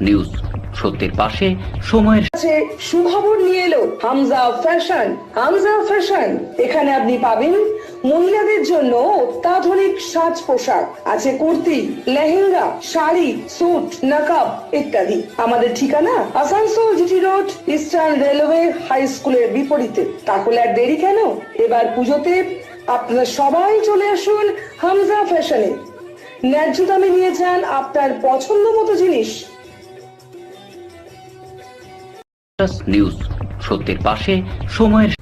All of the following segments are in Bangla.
নিউজ সত্যের পাশে সময়ের সুখবর নিয়ে এলো হামজা ফ্যাশন। হামজা ফ্যাশন, এখানে আপনি পাবেন মহিলাদের জন্য অত্যাধুনিক সাজ পোশাক, আছে কুর্তি, লেহেঙ্গা, শাড়ি, স্যুট, নকাব ইত্যাদি। আমাদের ঠিকানা Asansol GT road, eastern railway high স্কুলের বিপরীতে। তাহলে আর দেরি কেন, এবার পুজোতে আপনারা সবাই চলে আসুন হামজা ফ্যাশনে। ন্যায্য দামে নিয়ে যান আপনার পছন্দ মতো জিনিস। নিউজ সত্যের পাশে সময়ের।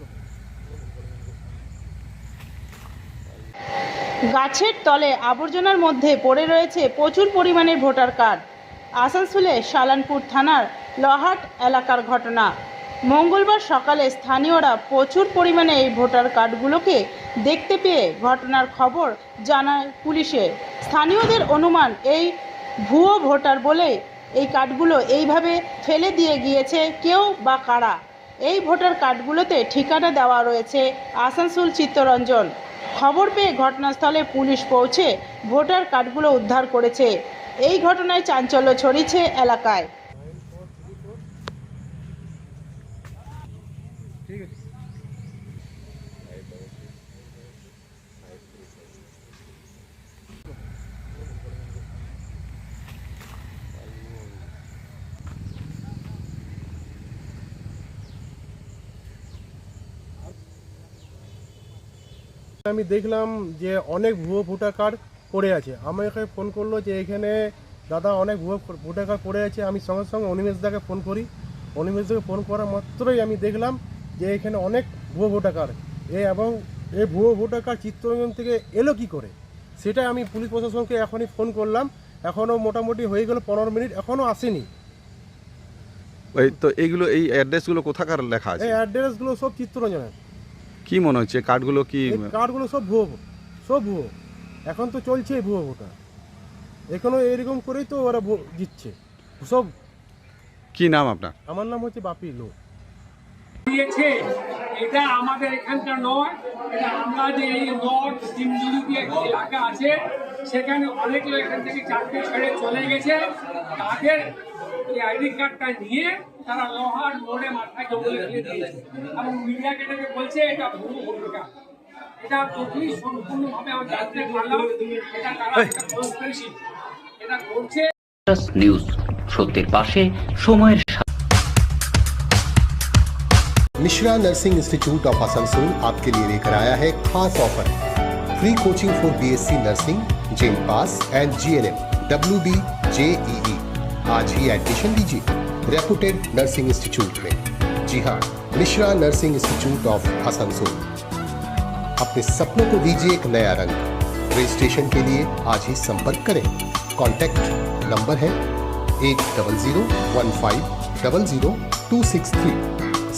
গাছের তলে আবর্জনার মধ্যে পড়ে রয়েছে প্রচুর পরিমাণের ভোটার কার্ড। আসানসোলে শালানপুর থানার লহাট এলাকার ঘটনা। মঙ্গলবার সকালে স্থানীয়রা প্রচুর পরিমাণে এই ভোটার কার্ডগুলোকে দেখতে পেয়ে ঘটনার খবর জানায় পুলিশে। স্থানীয়দের অনুমান এই ভুয়ো ভোটার বলে এই কার্ডগুলো এইভাবে ফেলে দিয়ে গিয়েছে কেউ বা কারা। এই ভোটার কার্ডগুলোতে ঠিকানা দেওয়া রয়েছে আসানসোল চিত্তরঞ্জন। খবর পেয়ে ঘটনাস্থলে পুলিশ পৌঁছে ভোটার কার্ডগুলো উদ্ধার করেছে। এই ঘটনায় চাঞ্চল্য ছড়িয়েছে এলাকায়। আমি দেখলাম যে অনেক ভুয়ো ভোটার কার্ড পড়ে আছে। আমাকে ফোন করলো যে এখানে দাদা অনেক ভুয়ো ভোটার কার্ড পড়ে আছে। আমি সঙ্গে সঙ্গে অনিমেষদাকে ফোন করি। অনিমেষদাকে ফোন করা মাত্রই আমি দেখলাম যে এখানে অনেক ভুয়ো ভোটার কার্ড এবং এই ভুয়ো ভোটার কার্ড চিত্তরঞ্জন থেকে এলো কি করে, সেটাই আমি পুলিশ প্রশাসনকে এখনই ফোন করলাম। এখনও মোটামুটি হয়ে গেল 15 মিনিট, এখনও আসেনি। তো এইগুলো, এই অ্যাড্রেসগুলো কোথাকার লেখা আছে? এই অ্যাড্রেসগুলো সব চিত্তরঞ্জনের। কি মনে হচ্ছে কার্ডগুলো কি? কার্ডগুলো সব ভুয়ো, সব ভুয়ো। এখন তো চলছে ভুয়ো ভোটার, এখনো এরকম করেই তো ওরা জিতছে সব। কি নাম আপনার? আমার নাম হচ্ছে বাপি লো। দিয়েছে এটা আমাদের এখানকার নয়, এটা আমরা যে এই নর্থ ডিমজুরি এলাকা আছে সেখানে অনেক লোক এখান থেকে চাকরি ছেড়ে চলে গেছে। তাদের এই আইডি কার্ডটা নিয়ে তারা লোহার মোড়ে মাথায় জঙ্গলে ফেলে দিয়েছে এবং মিডিয়াকে এটাকে বলছে এটা ভুয়ো ভোটার। এটা টোটালি সম্পূর্ণভাবে আমরা জানতে পারলাম এটা তারা কনস্পিরেসি এটা করছে। নিউজ সত্যের পাশে সময়ের। Mishra nursing institute of Asansol आपके लिए लेकर आया है खास offer. Free coaching for BSc nursing, जेम पास एंड जीएनएम, WB, JEE। आज ही एडमिशन लीजिए रेपुटेड नर्सिंग इंस्टीट्यूट में। जी हाँ, Mishra nursing institute of Asansol. अपने सपनों को दीजिए एक नया रंग। रजिस्ट्रेशन के लिए आज ही संपर्क करें। कॉन्टैक्ट नंबर है 8001500263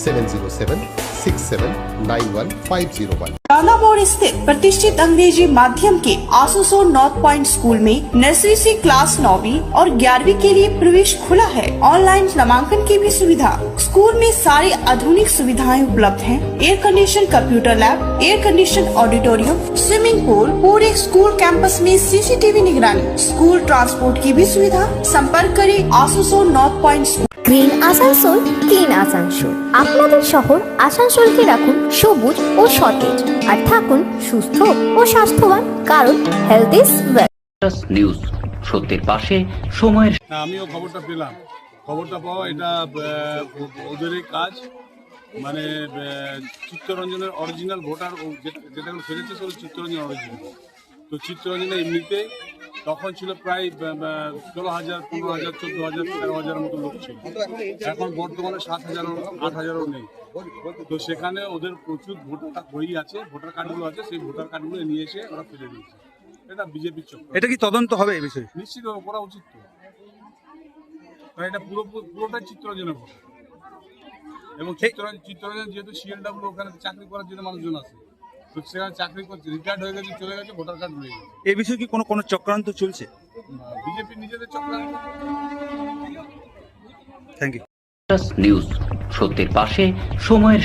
70767911501। रानाबोर स्थित प्रतिष्ठित अंग्रेजी माध्यम के आसनसोल नॉर्थ पॉइंट स्कूल में नर्सरी से क्लास 9वीं और 11वीं के लिए प्रवेश खुला है। ऑनलाइन नामांकन की भी सुविधा। स्कूल में सारी आधुनिक सुविधाएं उपलब्ध हैं। Air condition computer lab, air condition auditorium, swimming pool, पूरे स्कूल कैंपस में CCTV निगरानी, स्कूल ट्रांसपोर्ट की भी सुविधा। संपर्क करें Asansol north point school. Green Asansol, clean Asansol. আপনাদের শহর আসানসোলকে রাখুন সবুজ ও সতেজ, আর থাকুন সুস্থ ও স্বাস্থ্যবান, কারণ হেলথ ইজ ওয়েলথ। নিউজ সত্যের পাশে সময়ের। আমিও খবরটা পেলাম। খবরটা পাওয়া এটা ওদেরই কাজ, মানে চিত্তরঞ্জনের অরিজিনাল ভোটার যেটা ফেলেছে সেটা চিত্তরঞ্জন অরিজিনাল। তো চিত্তরঞ্জনে এমনিতে তখন ছিল প্রায় 16,000, 15,000, 14,000, 13,000 মতো লোক ছিল। এখন বর্তমানে 7,000, 8,000ও নেই। তো সেখানে ওদের প্রচুর ভোটার বই আছে, ভোটার কার্ডগুলো আছে, সেই ভোটার কার্ডগুলো নিয়ে এসে ওরা ফেলে দিয়েছে। এটা বিজেপির চক্র। এটা কি তদন্ত হবে এই বিষয়ে? নিশ্চিত করা উচিত তো। এটা পুরোটাই চিত্তরঞ্জনের ভোট। এবং চিত্তরঞ্জন যেহেতু CLW ওখানে চাকরি করার জন্য মানুষজন আছে, তো সেখানে চাকরি করছে, রিটায়ার্ড হয়ে গেছে, চলে গেছে, ভোটার কার্ড রয়ে গেছে। এই বিষয়ে কি কোনো চক্রান্ত চলছে? বিজেপি নিজেদের চক্রান্ত। Thank you. নিউজ সত্যের পাশে সময়ের।